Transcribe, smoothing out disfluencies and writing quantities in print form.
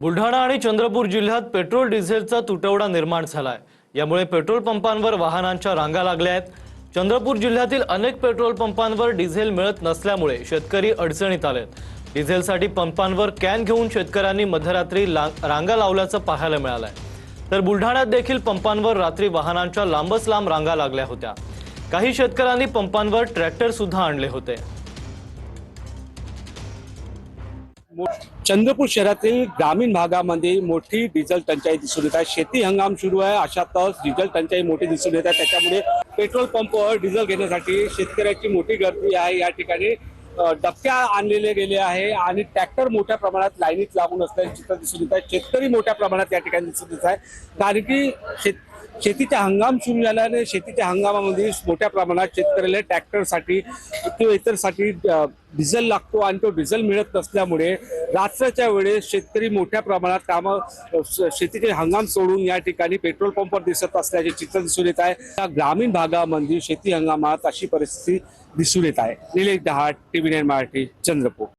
बुलढाणा आणि चंद्रपूर जिल्ह्यात पेट्रोल डिझेलचा तुटवडा निर्माण झालाय। यामुळे पेट्रोल पंपांवर वाहनांच्या रांगा लागल्या आहेत। चंद्रपूर जिल्ह्यातील अनेक पेट्रोल पंपांवर डिझेल मिळत नसल्यामुळे शेतकरी अडचणीत आलेत। डिझेलसाठी पंपांवर कॅन घेऊन शेतकऱ्यांनी मध्यरात्री रांगा लावल्याचं पाहायला मिळालंय। तर बुलढाण्यात देखील पंपांवर रात्री वाहनांच्या लांबच लांब रांगा लागल्या होत्या। काही शेतकऱ्यांनी पंपांवर ट्रॅक्टर सुद्धा आणले होते। चंद्रपूर शहरातील ग्रामीण भागामध्ये मोठी डिझेल टंचाई दिसून येत आहे। शेती हंगाम सुरू आहे, अशातच डिझेल टंचाई मोठी दिसून येत आहे। त्याच्यामुळे पेट्रोल पंपवर डिझेल घेण्यासाठी शेतकऱ्याची मोठी गर्दी आहे। या ठिकाणी डबक्या आणलेले गेले आहे आणि ट्रॅक्टर मोठ्या प्रमाणात लाईनीत लागून असल्याचे चित्र दिसून येत आहे। शेतकरी मोठ्या प्रमाणात या ठिकाणी दिसून येत आहे, कारण की शेतीचा हंगाम सुरू झाल्याने शेतीच्या हंगामामध्ये मोठ्या प्रमाणात शेतकऱ्याला ट्रॅक्टरसाठी किंवा इतरसाठी डिझेल लागतो आणि तो डिझेल मिळत नसल्यामुळे रात्रीच्या वेळेस शेतकरी मोठ्या प्रमाणात शेतीचे हंगाम सोडून या ठिकाणी पेट्रोल पंपवर दिसत असल्याचे चित्र दिसून येत आहे। या ग्रामीण भागामध्ये शेती हंगामात अशी परिस्थिती दिसून येत आहे। निलेश दहाट, TV9 मराठी, चंद्रपूर।